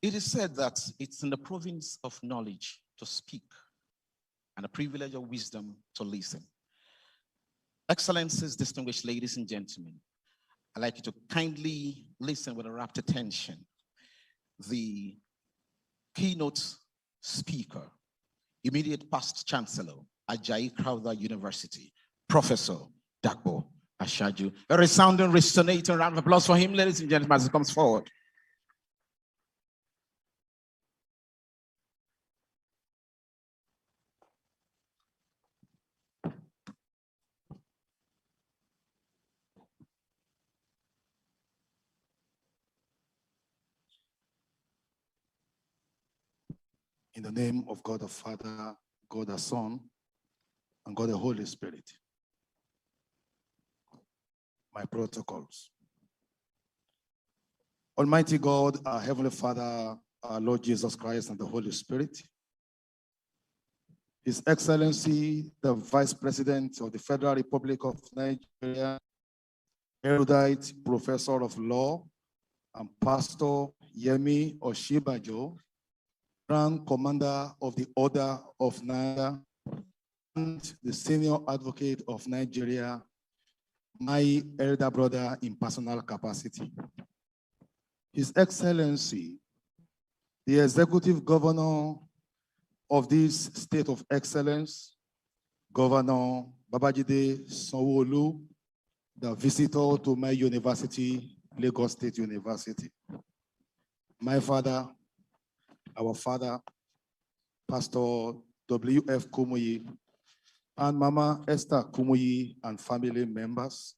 It is said that it's in the province of knowledge to speak and the privilege of wisdom to listen. Excellencies, distinguished ladies and gentlemen, I'd like you to kindly listen with a rapt attention. The keynote speaker, immediate past chancellor, Ajayi Crowther University, Professor Dapo Ashaju. A resounding, resonating round of applause for him, ladies and gentlemen, as he comes forward. In the name of God the Father, God the Son, and God the Holy Spirit. My protocols. Almighty God, our Heavenly Father, our Lord Jesus Christ, and the Holy Spirit. His Excellency, the Vice President of the Federal Republic of Nigeria, erudite Professor of Law, and Pastor Yemi Oshibajo, Grand Commander of the Order of Nigeria, and the Senior Advocate of Nigeria, my elder brother in personal capacity. His Excellency, the Executive Governor of this State of Excellence, Governor Babajide Sanwo-Olu, the visitor to my university, Lagos State University. My father, our father, Pastor W.F. Kumuyi, and Mama Esther Kumuyi and family members.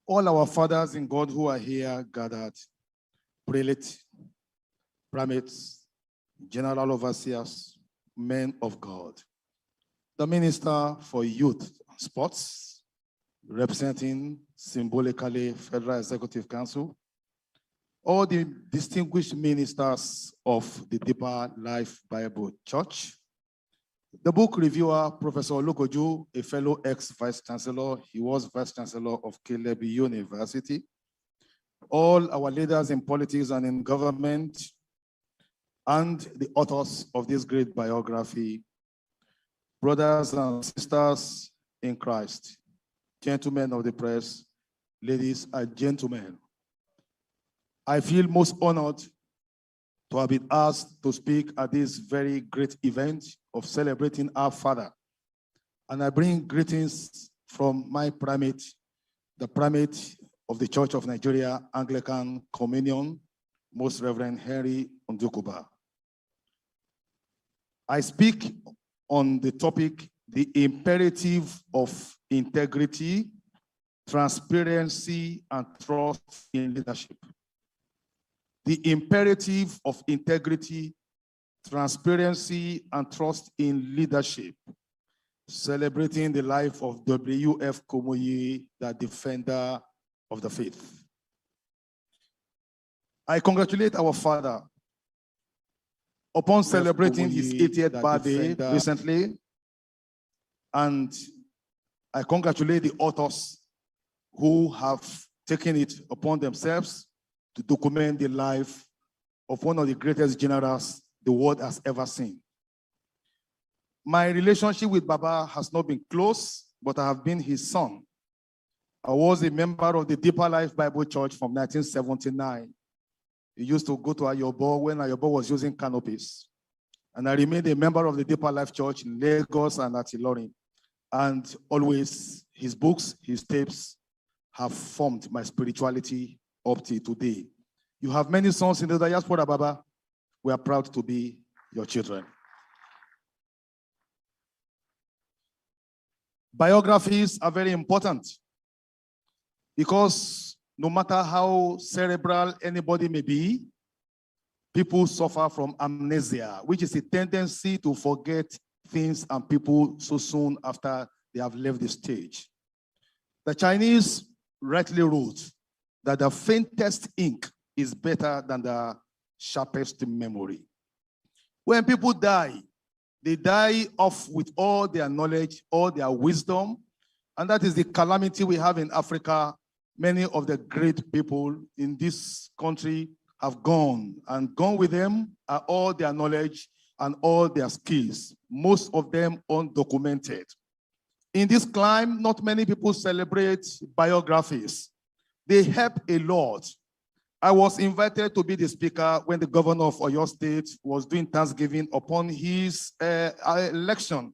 All our fathers in God who are here gathered, prelates, primates, general overseers, men of God. The Minister for Youth and Sports, representing symbolically Federal Executive Council, all the distinguished ministers of the Deeper Life Bible Church, the book reviewer, Professor Olukoju, a fellow ex-vice chancellor, he was vice chancellor of Caleb University, all our leaders in politics and in government, and the authors of this great biography, brothers and sisters in Christ, gentlemen of the press, ladies and gentlemen. I feel most honored to have been asked to speak at this very great event of celebrating our father. And I bring greetings from my primate, the primate of the Church of Nigeria Anglican Communion, Most Reverend Henry Ndukuba. I speak on the topic, the imperative of integrity, transparency, and trust in leadership. The imperative of integrity, transparency, and trust in leadership, celebrating the life of W.F. Kumuyi, the defender of the faith. I congratulate our father upon celebrating his 80th birthday recently, and I congratulate the authors who have taken it upon themselves to document the life of one of the greatest generals the world has ever seen. My relationship with Baba has not been close, but I have been his son. I was a member of the Deeper Life Bible Church from 1979. He used to go to Ayobo when Ayobo was using canopies. And I remained a member of the Deeper Life Church in Lagos and at Ilorin. And always his books, his tapes have formed my spirituality up to today. You have many sons in the diaspora, Baba. We are proud to be your children. Biographies are very important because no matter how cerebral anybody may be, people suffer from amnesia, which is a tendency to forget things and people so soon after they have left the stage. The Chinese rightly wrote that the faintest ink is better than the sharpest memory. When people die, they die off with all their knowledge, all their wisdom, and that is the calamity we have in Africa. Many of the great people in this country have gone, and gone with them are all their knowledge and all their skills, most of them undocumented. In this climb, not many people celebrate biographies. They help a lot. I was invited to be the speaker when the governor of Oyo State was doing Thanksgiving upon his election.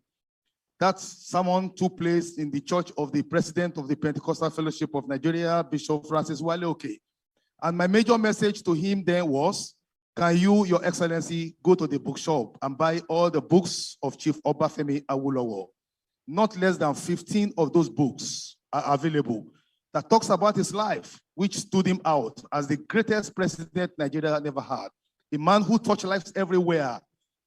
That sermon took place in the church of the president of the Pentecostal Fellowship of Nigeria, Bishop Francis Wale Oke. And my major message to him then was, can you, Your Excellency, go to the bookshop and buy all the books of Chief Obafemi Awolowo? Not less than 15 of those books are available that talks about his life, which stood him out as the greatest president Nigeria never had. A man who touched lives everywhere,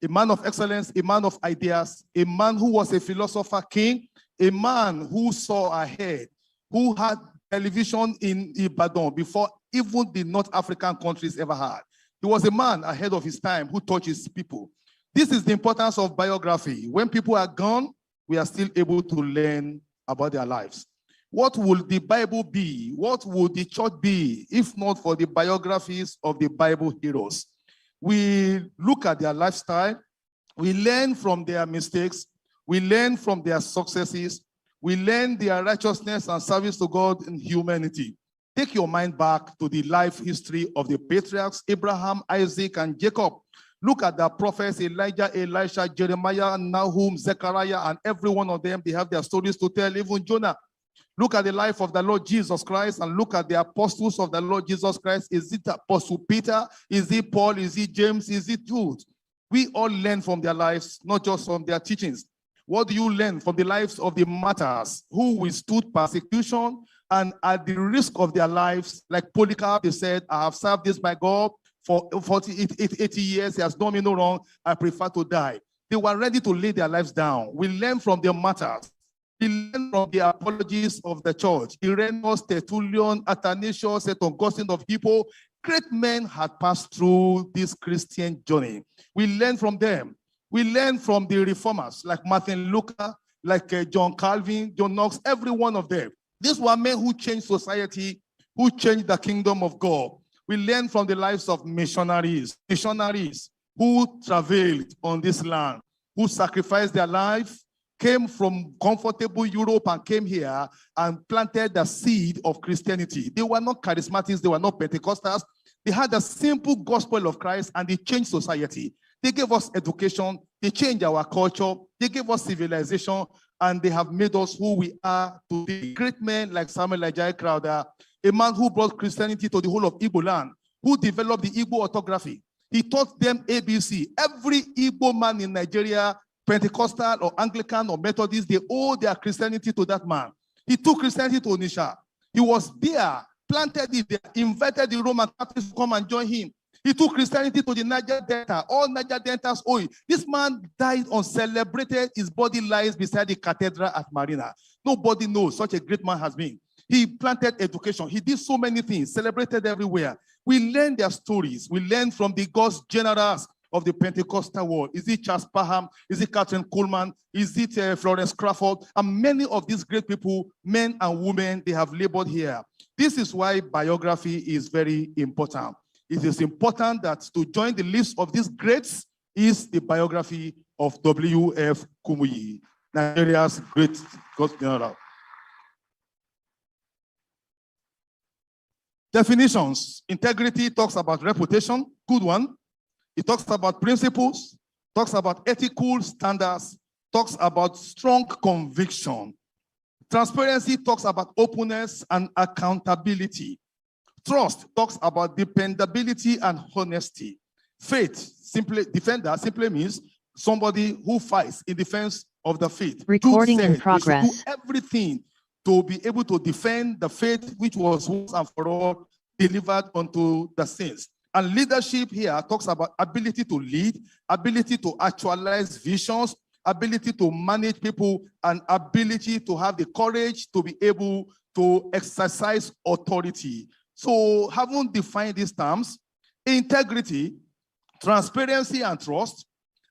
a man of excellence, a man of ideas, a man who was a philosopher king, a man who saw ahead, who had television in Ibadan before even the North African countries ever had. He was a man ahead of his time who touched his people. This is the importance of biography. When people are gone, we are still able to learn about their lives. What would the Bible be? What would the church be if not for the biographies of the Bible heroes? We look at their lifestyle, we learn from their mistakes, we learn from their successes, we learn their righteousness and service to God and humanity. Take your mind back to the life history of the patriarchs, Abraham, Isaac, and Jacob. Look at the prophets, Elijah, Elisha, Jeremiah, Nahum, Zechariah, and every one of them, they have their stories to tell, even Jonah. Look at the life of the Lord Jesus Christ and look at the apostles of the Lord Jesus Christ. Is it Apostle Peter? Is it Paul? Is it James? Is it Jude? We all learn from their lives, not just from their teachings. What do you learn from the lives of the martyrs who withstood persecution and at the risk of their lives, like Polycarp, they said, I have served this by God for 80 years. He has done me no wrong. I prefer to die. They were ready to lay their lives down. We learn from their martyrs. We learn from the apologies of the church. Irenaeus, Tertullian, Athanasius, St. Augustine of Hippo. Great men had passed through this Christian journey. We learn from them. We learn from the reformers like Martin Luther, like John Calvin, John Knox, every one of them. These were men who changed society, who changed the kingdom of God. We learn from the lives of missionaries who traveled on this land, who sacrificed their life, came from comfortable Europe and came here and planted the seed of Christianity. They were not charismatics, they were not Pentecostals. They had the simple gospel of Christ and they changed society. They gave us education, they changed our culture, they gave us civilization, and they have made us who we are today. Great men like Samuel Elijah Crowther, a man who brought Christianity to the whole of Igbo land, who developed the Igbo orthography. He taught them ABC. Every Igbo man in Nigeria, Pentecostal or Anglican or Methodist, they owe their Christianity to that man. He took Christianity to Onitsha. He was there, planted it there, invited the Roman Catholics to come and join him. He took Christianity to the Niger Delta. All Niger Deltas owe it. This man died uncelebrated. His body lies beside the cathedral at Marina. Nobody knows such a great man has been. He planted education. He did so many things, celebrated everywhere. We learn their stories. We learn from the God's generals of the Pentecostal world. Is it Charles Parham? Is it Catherine Kuhlman? Is it Florence Crawford? And many of these great people, men and women, they have labored here. This is why biography is very important. It is important that to join the list of these greats is the biography of W.F. Kumuyi, Nigeria's great God general. Definitions. Integrity talks about reputation, good one. It talks about principles, talks about ethical standards, talks about strong conviction. Transparency talks about openness and accountability. Trust talks about dependability and honesty. Faith, simply means somebody who fights in defense of the faith. Recording in progress. We should do everything to be able to defend the faith which was once and for all delivered unto the saints. And leadership here talks about ability to lead, ability to actualize visions, ability to manage people, and ability to have the courage to be able to exercise authority. So having defined these terms, integrity, transparency, and trust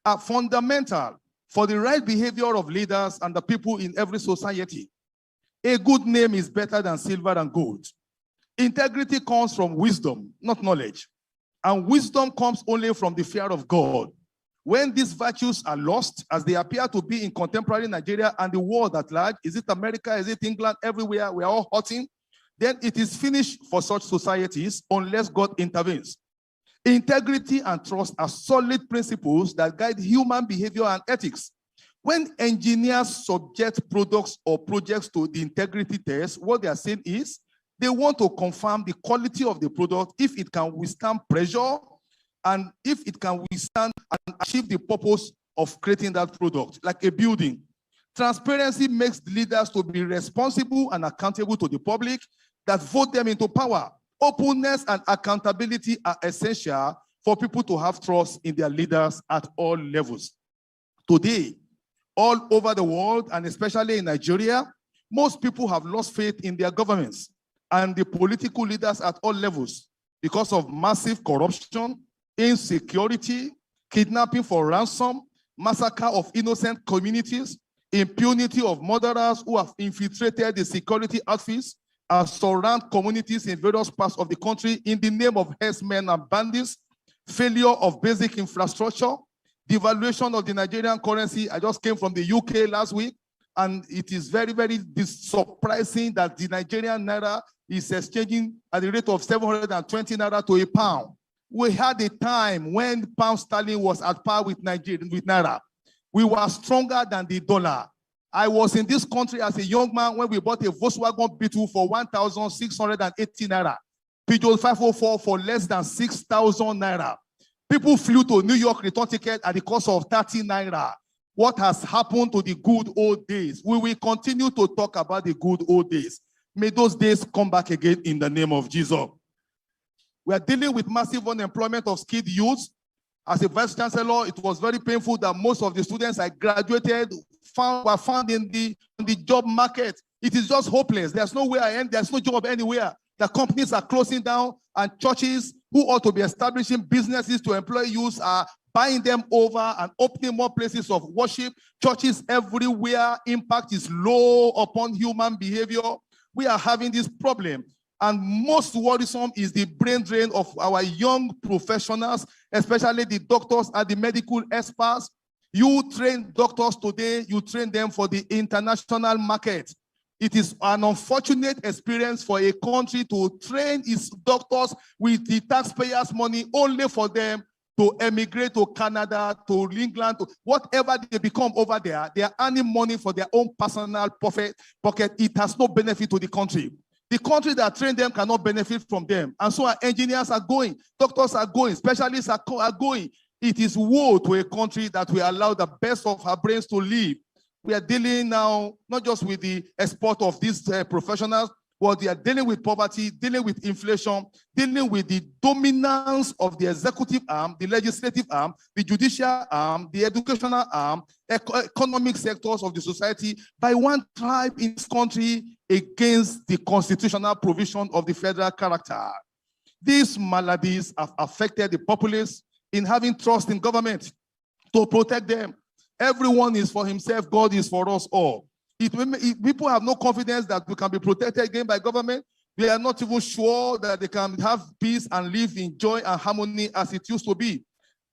are fundamental for the right behavior of leaders and the people in every society. A good name is better than silver and gold. Integrity comes from wisdom, not knowledge. And wisdom comes only from the fear of God. When these virtues are lost, as they appear to be in contemporary Nigeria and the world at large, is it America, is it England, everywhere, we are all hurting, then it is finished for such societies unless God intervenes. Integrity and trust are solid principles that guide human behavior and ethics. When engineers subject products or projects to the integrity test, what they are saying is they want to confirm the quality of the product, if it can withstand pressure, and if it can withstand and achieve the purpose of creating that product, like a building. Transparency makes the leaders to be responsible and accountable to the public that vote them into power. Openness and accountability are essential for people to have trust in their leaders at all levels. Today, all over the world, and especially in Nigeria, most people have lost faith in their governments and the political leaders at all levels because of massive corruption, insecurity, kidnapping for ransom, massacre of innocent communities, impunity of murderers who have infiltrated the security outfits and surround communities in various parts of the country in the name of herdsmen and bandits, failure of basic infrastructure, devaluation of the Nigerian currency. I just came from the UK last week, and it is very, very surprising that the Nigerian naira is exchanging at the rate of 720 naira to a pound. We had a time when pound sterling was at par with naira. We were stronger than the dollar. I was in this country as a young man when we bought a Volkswagen Beetle for 1,680 naira. Peugeot 504 for less than 6,000 naira. People flew to New York return ticket at the cost of 30 naira. What has happened to the good old days? We will continue to talk about the good old days. May those days come back again in the name of Jesus. We are dealing with massive unemployment of skilled youths. As a vice chancellor, it was very painful that most of the students I graduated were found in the job market. It is just hopeless. There's nowhere, there's no job anywhere. The companies are closing down, and churches who ought to be establishing businesses to employ youths are buying them over and opening more places of worship. Churches everywhere, impact is low upon human behavior. We are having this problem. And most worrisome is the brain drain of our young professionals, especially the doctors and the medical experts. You train doctors today, you train them for the international market. It is an unfortunate experience for a country to train its doctors with the taxpayers' money only for them to emigrate to Canada, to England, to whatever they become over there. They are earning money for their own personal pocket. It has no benefit to the country. The country that trained them cannot benefit from them. And so our engineers are going, doctors are going, specialists are going. It is woe to a country that we allow the best of our brains to live. We are dealing now not just with the export of these professionals, but they are dealing with poverty, dealing with inflation, dealing with the dominance of the executive arm, the legislative arm, the judicial arm, the educational arm, economic sectors of the society by one tribe in this country against the constitutional provision of the federal character. These maladies have affected the populace in having trust in government to protect them. Everyone is for himself, God is for us all. People have no confidence that we can be protected again by government. They are not even sure that they can have peace and live in joy and harmony as it used to be.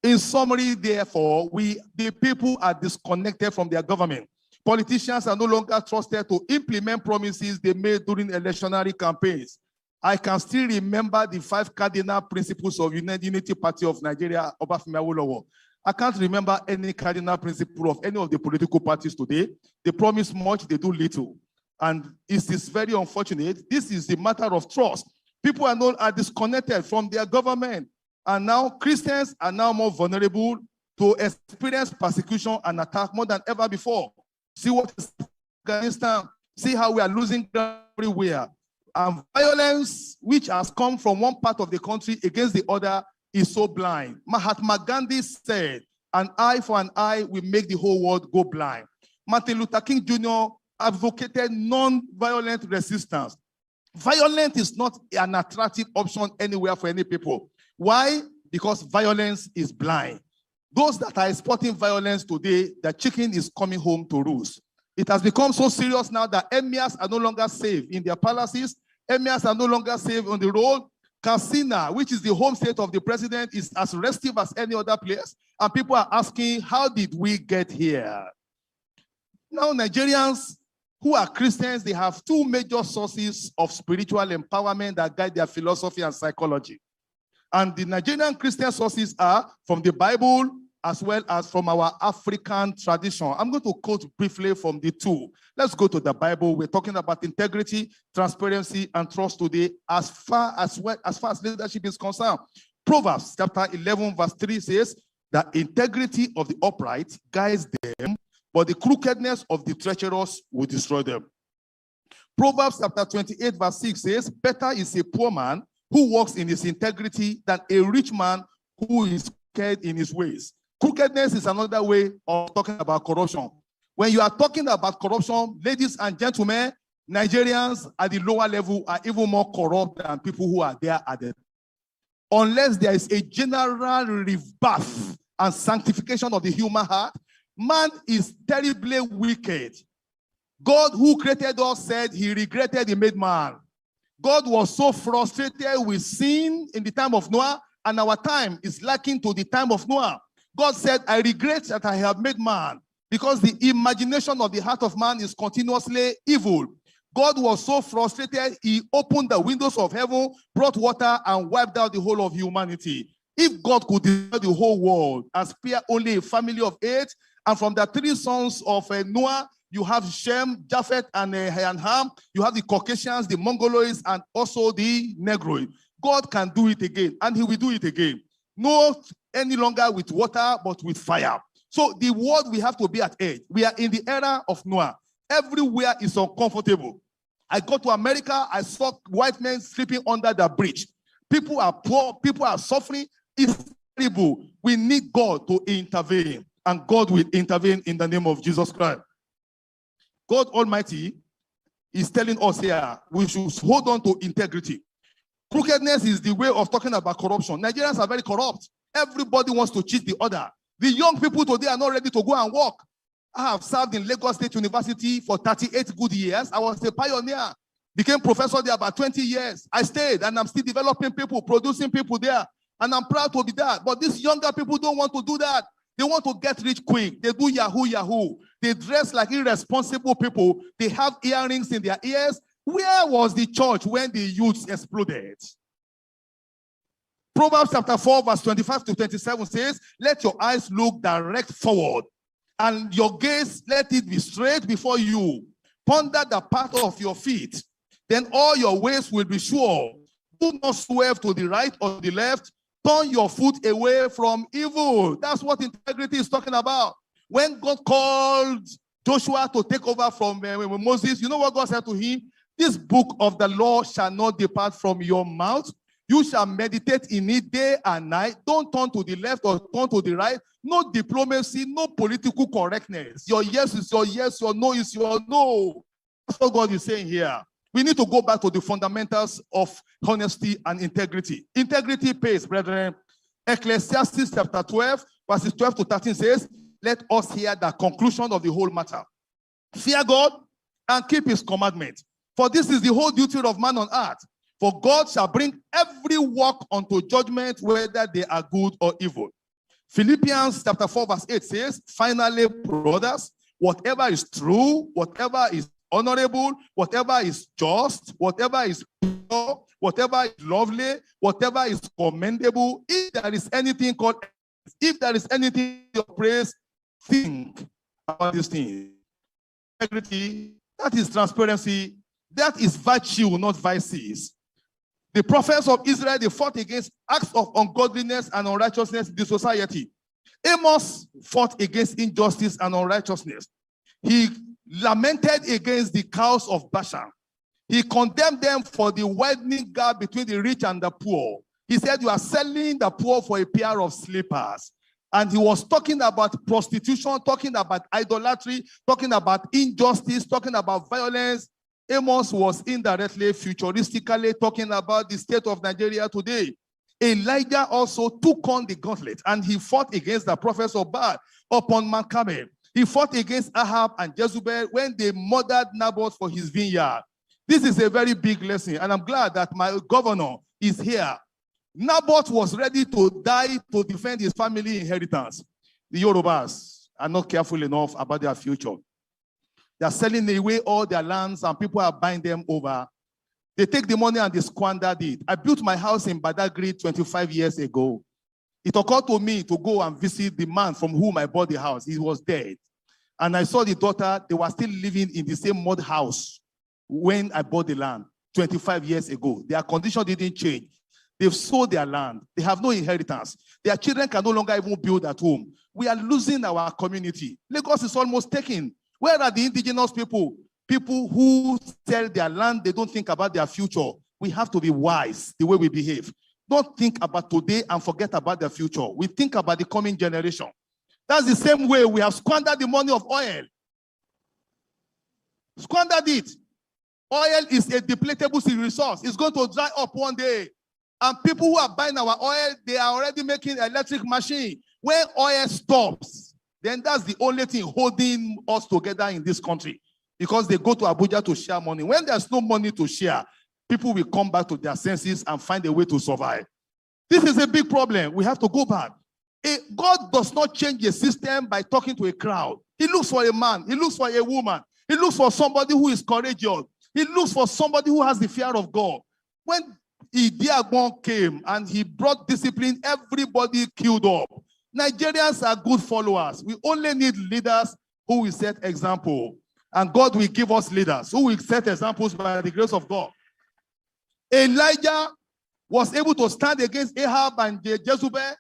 In summary, therefore, the people are disconnected from their government. Politicians are no longer trusted to implement promises they made during electionary campaigns. I can still remember the 5 cardinal principles of Unity Party of Nigeria, Obafemi Awolowo. I can't remember any cardinal principle of any of the political parties today. They promise much, they do little. And it is very unfortunate. This is the matter of trust. People are disconnected from their government. And now Christians are now more vulnerable to experience persecution and attack more than ever before. See what is Afghanistan. See how we are losing ground everywhere. And violence, which has come from one part of the country against the other, is so blind. Mahatma Gandhi said, an eye for an eye will make the whole world go blind. Martin Luther King Jr. advocated non-violent resistance. Violence is not an attractive option anywhere for any people. Why? Because violence is blind. Those that are exporting violence today, the chicken is coming home to roost. It has become so serious now that emirs are no longer safe in their palaces. Emirs are no longer safe on the road. Katsina, which is the home state of the president, is as restive as any other place. And people are asking, how did we get here? Now, Nigerians who are Christians, they have two major sources of spiritual empowerment that guide their philosophy and psychology. And the Nigerian Christian sources are from the Bible as well as from our African tradition. I'm going to quote briefly from the two. Let's go to the Bible. We're talking about integrity, transparency, and trust today as far as leadership is concerned. Proverbs chapter 11 verse 3 says, the integrity of the upright guides them, but the crookedness of the treacherous will destroy them. Proverbs chapter 28 verse 6 says, better is a poor man who walks in his integrity than a rich man who is wicked in his ways. Crookedness is another way of talking about corruption. When you are talking about corruption, ladies and gentlemen, Nigerians at the lower level are even more corrupt than people who are there at the unless there is a general rebirth and sanctification of the human heart, man is terribly wicked. God who created us said he regretted he made man. God was so frustrated with sin in the time of Noah, and our time is lacking to the time of Noah. God said, I regret that I have made man, because the imagination of the heart of man is continuously evil. God was so frustrated, he opened the windows of heaven, brought water, and wiped out the whole of humanity. If God could destroy the whole world and spare only a family of 8, and from the 3 sons of Noah, you have Shem, Japheth, and Ham. You have the Caucasians, the Mongoloids, and also the Negroid. God can do it again, and he will do it again. Not any longer with water, but with fire. So the world we have to be at edge. We are in the era of Noah. Everywhere is uncomfortable. I got to America, I saw white men sleeping under the bridge. People are poor, people are suffering. It's terrible. We need God to intervene, and God will intervene in the name of Jesus Christ. God Almighty is telling us here, we should hold on to integrity. Crookedness is the way of talking about corruption. Nigerians are very corrupt. Everybody wants to cheat the other. The young people today are not ready to go and work. I have served in Lagos State University for 38 good years. I was a pioneer. Became professor there about 20 years. I stayed, and I'm still developing people, producing people there. And I'm proud to be there. But these younger people don't want to do that. They want to get rich quick. They do yahoo. They dress like irresponsible people. They have earrings in their ears. Where was the church when the youths exploded? Proverbs chapter 4 verse 25 to 27 says, let your eyes look direct forward, and your gaze let it be straight before you. Ponder the path of your feet, then all your ways will be sure. Do not swerve to the right or the left. Turn your foot away from evil. That's what integrity is talking about. When God called Joshua to take over from Moses, you know what God said to him? This book of the law shall not depart from your mouth. You shall meditate in it day and night. Don't turn to the left or turn to the right. No diplomacy, no political correctness. Your yes is your yes, your no is your no. That's what God is saying here. We need to go back to the fundamentals of honesty and integrity. Integrity pays, brethren. Ecclesiastes chapter 12, verses 12 to 13 says, let us hear the conclusion of the whole matter. Fear God and keep his commandment. For this is the whole duty of man on earth. For God shall bring every work unto judgment, whether they are good or evil. Philippians chapter 4, verse 8 says, finally, brothers, whatever is true, whatever is honorable, whatever is just, whatever is pure, whatever is lovely, whatever is commendable, if there is anything of praise, think about these things. Integrity, that is transparency, that is virtue, not vices. The prophets of Israel, they fought against acts of ungodliness and unrighteousness in the society. Amos fought against injustice and unrighteousness. He lamented against the cows of Bashan. He condemned them for the widening gap between the rich and the poor. He said, you are selling the poor for a pair of slippers. And he was talking about prostitution, talking about idolatry, talking about injustice, talking about violence. Amos was indirectly, futuristically talking about the state of Nigeria today. Elijah also took on the gauntlet, and he fought against the prophets of Baal upon Mount Carmel. He fought against Ahab and Jezebel when they murdered Naboth for his vineyard. This is a very big lesson, and I'm glad that my governor is here. Naboth was ready to die to defend his family inheritance. The Yorubas are not careful enough about their future. They are selling away all their lands and people are buying them over. They take the money and they squandered it. I built my house in Badagry 25 years ago. It occurred to me to go and visit the man from whom I bought the house. He was dead. And I saw the daughter, they were still living in the same mud house when I bought the land 25 years ago. Their condition didn't change. They've sold their land. They have no inheritance. Their children can no longer even build at home. We are losing our community. Lagos is almost taken. Where are the indigenous people? People who sell their land, they don't think about their future. We have to be wise the way we behave. Don't think about today and forget about the future. We think about the coming generation. That's the same way we have squandered the money of oil. Squandered it. Oil is a depletable resource. It's going to dry up one day. And people who are buying our oil, they are already making electric machine. When oil stops, then that's the only thing holding us together in this country. Because they go to Abuja to share money. When there's no money to share, people will come back to their senses and find a way to survive. This is a big problem. We have to go back. God does not change a system by talking to a crowd. He looks for a man. He looks for a woman. He looks for somebody who is courageous. He looks for somebody who has the fear of God. When Idiagbon came and he brought discipline, everybody queued up. Nigerians are good followers. We only need leaders who will set example. And God will give us leaders who will set examples by the grace of God. Elijah was able to stand against Ahab and Jezebel.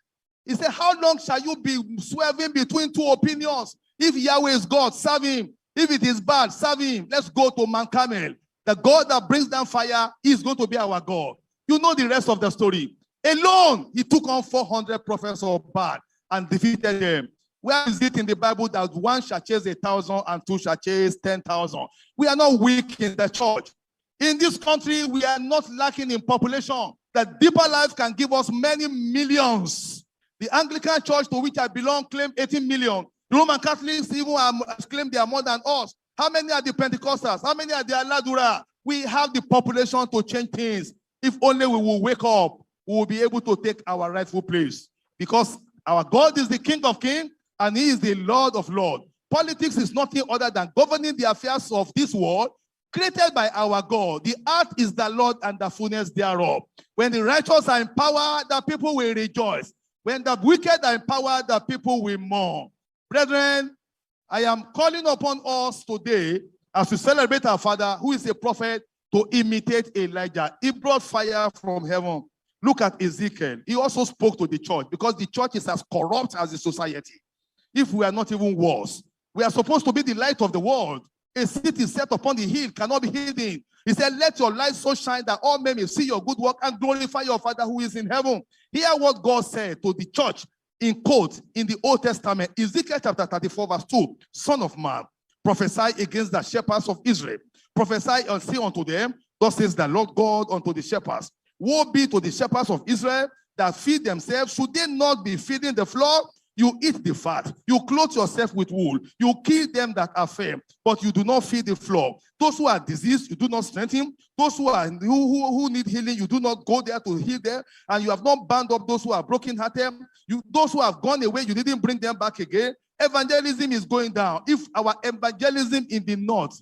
He said, how long shall you be swerving between two opinions? If Yahweh is God, serve him. If it is bad, serve him. Let's go to Mount Carmel. The God that brings down fire is going to be our God. You know the rest of the story. Alone, he took on 400 prophets of Baal and defeated them. Where is it in the Bible that one shall chase 1,000 and two shall chase 10,000? We are not weak in the church. In this country, we are not lacking in population. The deeper life can give us many millions. The Anglican church to which I belong claim 18 million. The Roman Catholics even claim they are more than us. How many are the Pentecostals? How many are the Aladura? We have the population to change things. If only we will wake up, we will be able to take our rightful place. Because our God is the King of Kings and he is the Lord of Lords. Politics is nothing other than governing the affairs of this world created by our God. The earth is the Lord and the fullness thereof. When the righteous are in power, the people will rejoice. When the wicked are in power, the people will mourn. Brethren, I am calling upon us today as we celebrate our Father, who is a prophet, to imitate Elijah. He brought fire from heaven. Look at Ezekiel. He also spoke to the church because the church is as corrupt as the society. If we are not even worse, we are supposed to be the light of the world. A city set upon the hill cannot be hidden. He said, let your light so shine that all men may see your good work and glorify your Father who is in heaven. Hear what God said to the church in quote in the Old Testament. Ezekiel chapter 34 verse 2. Son of man, prophesy against the shepherds of Israel. Prophesy and say unto them, thus says the Lord God unto the shepherds. Woe be to the shepherds of Israel that feed themselves. Should they not be feeding the flock? You eat the fat. You clothe yourself with wool. You kill them that are fair, but you do not feed the flock. Those who are diseased, you do not strengthen. Those who need healing, you do not go there to heal them. And you have not bound up those who are brokenhearted. Those who have gone away, you didn't bring them back again. Evangelism is going down. If our evangelism in the north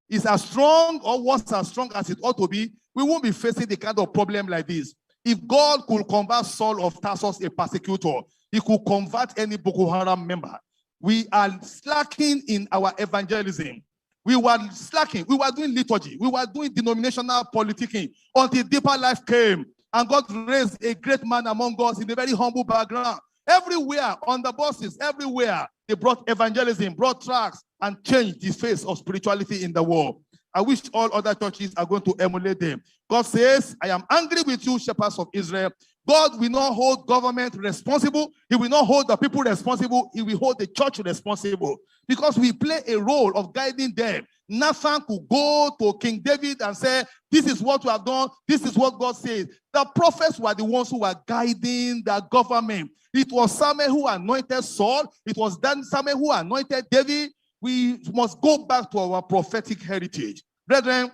is as strong or was as strong as it ought to be, we won't be facing the kind of problem like this. If God could convert Saul of Tarsus, a persecutor, he could convert any Boko Haram member. We are slacking in our evangelism. We were slacking. We were doing liturgy. We were doing denominational politicking until deeper life came. And God raised a great man among us in a very humble background. Everywhere, on the buses, everywhere, they brought evangelism, brought tracts, and changed the face of spirituality in the world. I wish all other churches are going to emulate them. God says, I am angry with you, shepherds of Israel. God will not hold government responsible. He will not hold the people responsible. He will hold the church responsible. Because we play a role of guiding them. Nathan could go to King David and say, this is what we have done. This is what God says. The prophets were the ones who were guiding the government. It was Samuel who anointed Saul. It was then Samuel who anointed David. We must go back to our prophetic heritage. Brethren,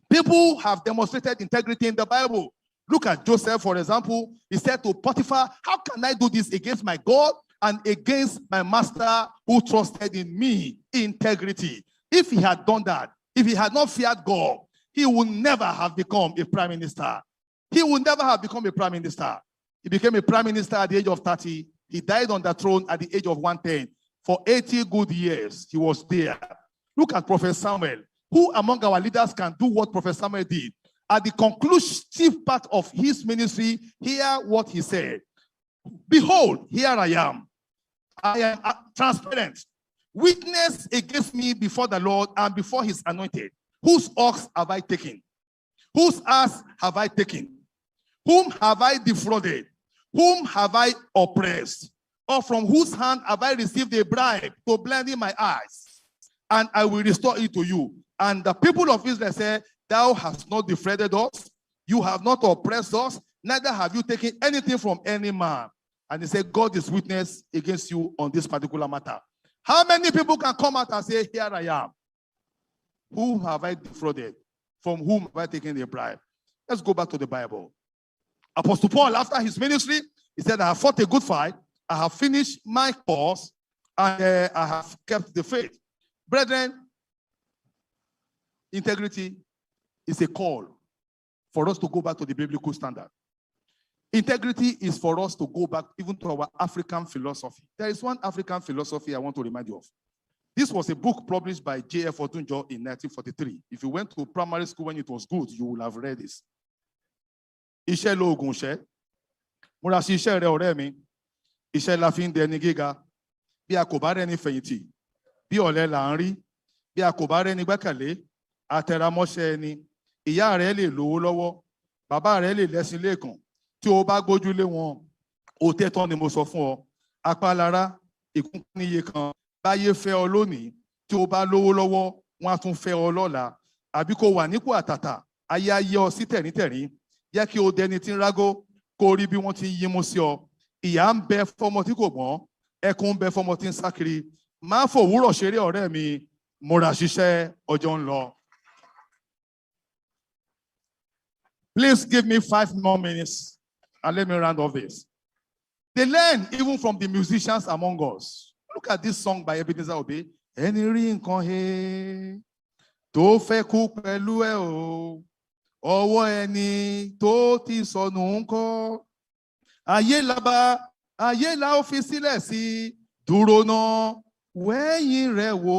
people have demonstrated integrity in the Bible. Look at Joseph, for example. He said to Potiphar, how can I do this against my God and against my master who trusted in me? Integrity. If he had done that, if he had not feared God, he would never have become a prime minister. He would never have become a prime minister. He became a prime minister at the age of 30. He died on the throne at the age of 110. For 80 good years, he was there. Look at Prophet Samuel. Who among our leaders can do what Prophet Samuel did? At the conclusive part of his ministry, hear what he said. Behold, here I am. I am transparent. Witness against me before the Lord and before his anointed. Whose ox have I taken? Whose ass have I taken? Whom have I defrauded? Whom have I oppressed? Or from whose hand have I received a bribe to blinding my eyes? And I will restore it to you. And the people of Israel said, thou hast not defrauded us, you have not oppressed us, neither have you taken anything from any man. And he said, God is witness against you on this particular matter. How many people can come out and say, here I am? Whom have I defrauded? From whom have I taken a bribe? Let's go back to the Bible. Apostle Paul, after his ministry, he said, I have fought a good fight, I have finished my course, and I have kept the faith. Brethren, integrity is a call for us to go back to the biblical standard. Integrity is for us to go back even to our African philosophy. There is one African philosophy I want to remind you of. This was a book published by J.F. Otunjo in 1943. If you went to primary school when it was good, you will have read this. Iṣẹ́ lóògùn ṣẹ́, múra sí iṣẹ́ rẹ ọ̀rẹ́ mi, iṣẹ́ la fi ń dẹni gíga, bí a kò bá rẹ́ni fẹ̀yìntì, bí ọ̀lẹ là ń rí, bí a kò bá rẹ́ni gbẹ́kẹ̀lé, àtẹramọ́ṣẹ́ ẹni, ìyá rẹ lè lówó lọ́wọ́, bàbá rẹ lè lẹ́sìn lẹ́ẹ̀kan, tí o bá gbójúlé wọn, òtítọ́ ni mo sọ fún ọ, apálára, ìkúnníye kan, báyé fẹ́ ọ lónìí, tí o bá lówó lọ́wọ́, wọ́n á tún fẹ́ ọ lọ́la, àbí kó wà nípò àtàtà, ayé ayé ọ sí tẹ̀ríntẹ̀rín, jẹ́ kí o dẹni tí ń rágó, kó rí bí wọ́n ti ń yímú sí ọ. Ìyà ń bẹ fọ́mọ tí kò gbọ́n, ẹkún ń bẹ fọ́mọ tí ń sá kiri. Má fòwúrọ̀ ṣeré ọ̀rẹ́ mi, múra ṣiṣẹ́, ọjọ́ ń lọ. Please give me 5 more minutes and let me round off this. They learn even from the musicians among us. Look at this song by Ebenezer Obey. Ẹni rí nǹkan he tó fẹ́ kú pẹ̀lú ẹ o, ọwọ́ ẹni tó ti sọnù ńkọ́. Ayé la bá, ayé la ó fi sílẹ̀ sí, dúró náà, wẹ̀yìn rẹ̀ wò.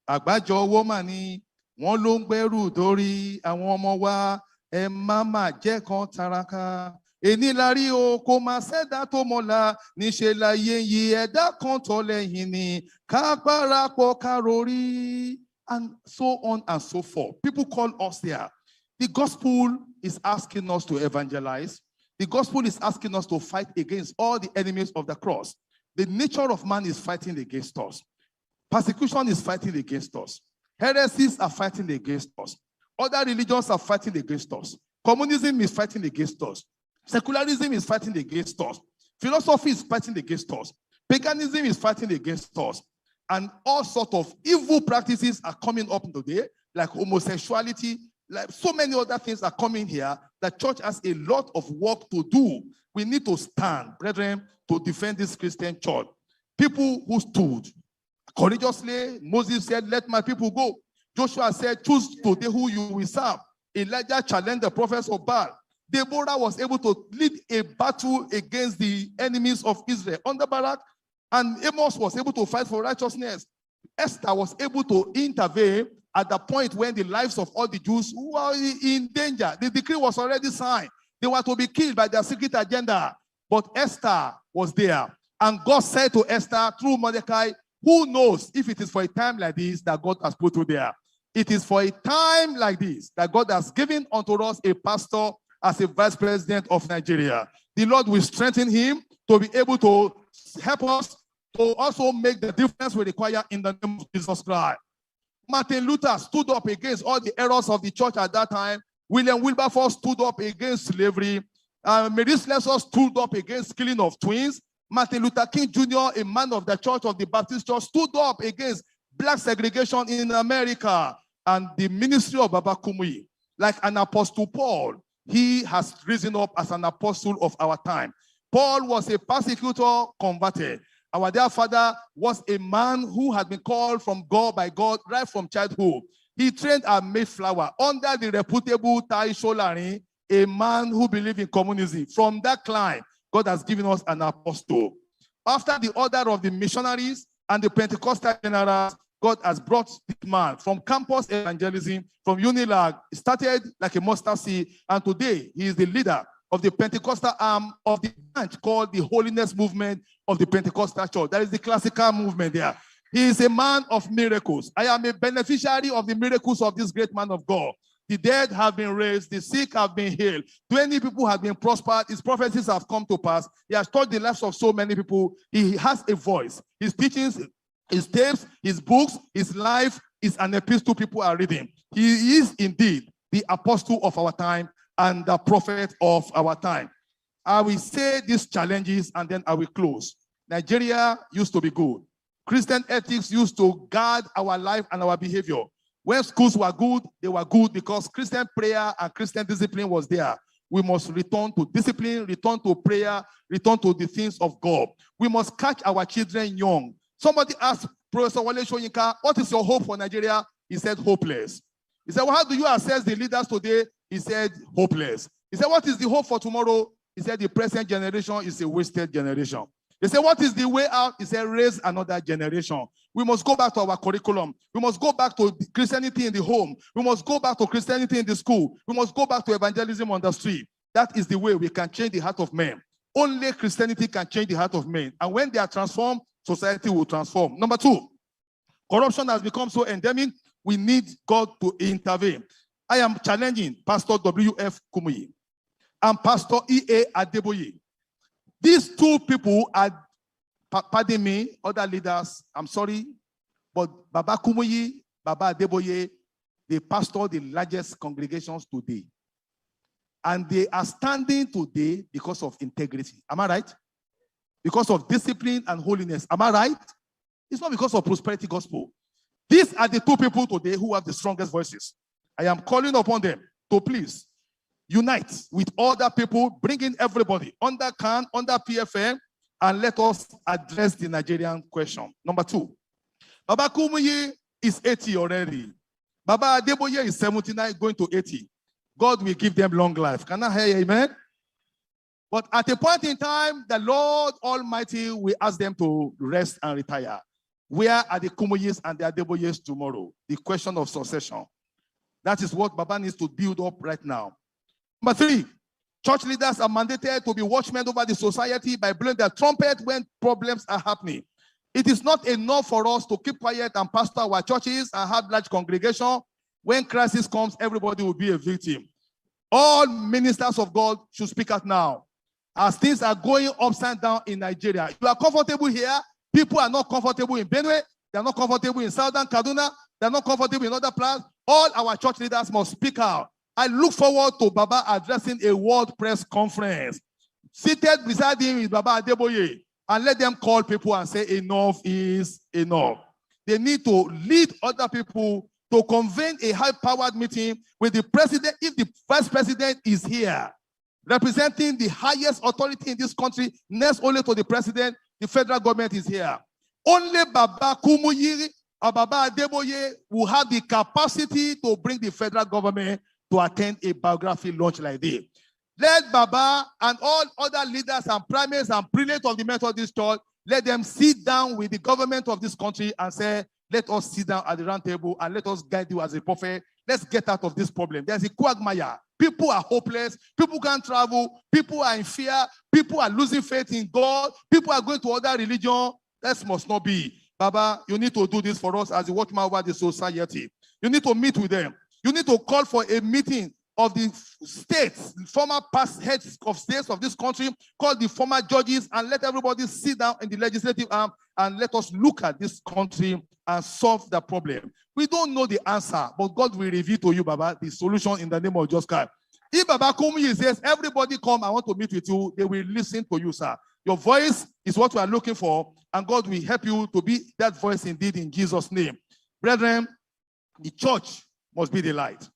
Àgbájọ owó mà ní, wọ́n ló ń gbẹ́rù dórí àwọn ọmọ wa, ẹ má mà jẹ́ kan taraka. Èní la rí o, kò má ṣẹ̀dá tó mọ̀la, níṣe láyé yìí ẹ̀dá kan tọ́ lẹ́yìn ni, ká parapọ̀ ká rorí. And so on and so forth. People call us there. The gospel is asking us to evangelize. The gospel is asking us to fight against all the enemies of the cross. The nature of man is fighting against us. Persecution is fighting against us. Heresies are fighting against us. Other religions are fighting against us. Communism is fighting against us. Secularism is fighting against us. Philosophy is fighting against us. Paganism is fighting against us. And all sorts of evil practices are coming up today, like homosexuality, like so many other things are coming here. The church has a lot of work to do. We need to stand, brethren, to defend this Christian church. People who stood courageously. Moses said, let my people go. Joshua said, choose today who you will serve. Elijah challenged the prophets of Baal. Deborah was able to lead a battle against the enemies of Israel under Barak, and Amos was able to fight for righteousness. Esther was able to intervene at the point when the lives of all the Jews were in danger. The decree was already signed. They were to be killed by their secret agenda. But Esther was there. And God said to Esther through Mordecai, who knows if it is for a time like this that God has put you there. It is for a time like this that God has given unto us a pastor as a vice president of Nigeria. The Lord will strengthen him to be able to help us to also make the difference we require in the name of Jesus Christ. Martin Luther stood up against all the errors of the church at that time. William Wilberforce stood up against slavery. Mary Slessor stood up against killing of twins. Martin Luther King Jr., a man of the church of the Baptist Church, stood up against black segregation in America. And the ministry of Baba Kumuyi, like an Apostle Paul, he has risen up as an apostle of our time. Paul was a persecutor converted. Our dear father was a man who had been called from God by God right from childhood. He trained at Mayflower under the reputable Tai Solarin, a man who believed in communism. From that climb, God has given us an apostle. After the order of the missionaries and the Pentecostal generals, God has brought this man from campus evangelism, from Unilag. He started like a mustard seed, and today he is the leader of the Pentecostal arm of the branch called the Holiness Movement of the Pentecostal Church. That is the classical movement there. He is a man of miracles. I am a beneficiary of the miracles of this great man of God. The dead have been raised, the sick have been healed, 20 people have been prospered, his prophecies have come to pass. He has taught the lives of so many people. He has a voice. His teachings, his tapes, his books, his life is an epistle people are reading. He is indeed the apostle of our time and the prophet of our time. I will say these challenges and then I will close. Nigeria used to be good. Christian ethics used to guard our life and our behavior. When schools were good, they were good because Christian prayer and Christian discipline was there. We must return to discipline, return to prayer, return to the things of God. We must catch our children young. Somebody asked Professor Wale Soyinka, what is your hope for Nigeria? He said, hopeless. He said, well, how do you assess the leaders today? He said, hopeless. He said, what is the hope for tomorrow? He said, the present generation is a wasted generation. They said, what is the way out? He said, raise another generation. We must go back to our curriculum. We must go back to Christianity in the home. We must go back to Christianity in the school. We must go back to evangelism on the street. That is the way we can change the heart of men. Only Christianity can change the heart of men. And when they are transformed, society will transform. Number two, corruption has become so endemic, we need God to intervene. I am challenging Pastor W.F. Kumuyi and Pastor E.A. Adeboye. These two people are, pardon me, other leaders, I'm sorry, but Baba Kumuyi, Baba Adeboye, they pastor the largest congregations today. And they are standing today because of integrity. Am I right? Because of discipline and holiness. Am I right? It's not because of prosperity gospel. These are the two people today who have the strongest voices. I am calling upon them to please unite with other people, bring in everybody under CAN, under PFM, and let us address the Nigerian question. Number two, Baba Kumuyi is 80 already. Baba Adeboye is 79, going to 80. God will give them long life. Can I hear you, amen? But at a point in time, the Lord Almighty will ask them to rest and retire. Where are the Kumuyis and the Adeboyes tomorrow? The question of succession. That is what Baba needs to build up right now. Number three, church leaders are mandated to be watchmen over the society by blowing their trumpet when problems are happening. It is not enough for us to keep quiet and pastor our churches and have large congregation. When crisis comes, everybody will be a victim. All ministers of God should speak out now. As things are going upside down in Nigeria, you are comfortable here. People are not comfortable in Benue. They are not comfortable in Southern Kaduna. They are not comfortable in other places. All our church leaders must speak out. I look forward to Baba addressing a world press conference. Seated beside him is Baba Adeboye. And let them call people and say enough is enough. They need to lead other people to convene a high-powered meeting with the president. If the vice president is here, representing the highest authority in this country, next only to the president, the federal government is here. Only Baba Kumuyi or Baba Adeboye will have the capacity to bring the federal government to attend a biography launch like this. Let Baba and all other leaders and primates and prelates of the Methodist Church, let them sit down with the government of this country and say, let us sit down at the round table and let us guide you as a prophet. Let's get out of this problem. There's a quagmire. People are hopeless. People can't travel. People are in fear. People are losing faith in God. People are going to other religion. That must not be. Baba, you need to do this for us as a watchman over the society. You need to meet with them. You need to call for a meeting of the states, former past heads of states of this country, call the former judges and let everybody sit down in the legislative arm and let us look at this country and solve the problem. We don't know the answer, but God will reveal to you, Baba, the solution in the name of Jesus Christ. If Baba Kumuyi says, everybody come, I want to meet with you, they will listen to you, sir. Your voice is what we are looking for, and God will help you to be that voice indeed in Jesus' name. Brethren, the church must be the light.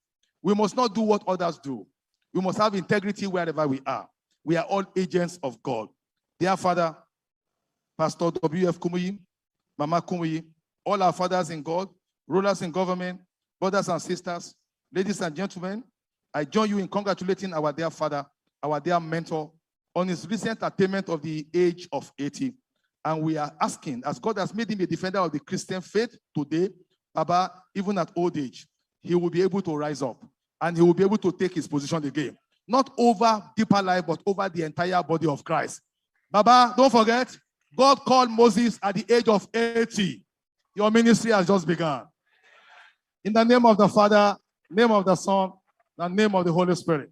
We must not do what others do. We must have integrity wherever we are. We are all agents of God. Dear Father, Pastor W.F. Kumuyi, Mama Kumuyi, all our fathers in God, rulers in government, brothers and sisters, ladies and gentlemen, I join you in congratulating our dear father, our dear mentor, on his recent attainment of the age of 80. And we are asking, as God has made him a defender of the Christian faith today, Baba, even at old age, he will be able to rise up and he will be able to take his position again. Not over Deeper Life, but over the entire body of Christ. Baba, don't forget, God called Moses at the age of 80. Your ministry has just begun. In the name of the Father, name of the Son, and name of the Holy Spirit.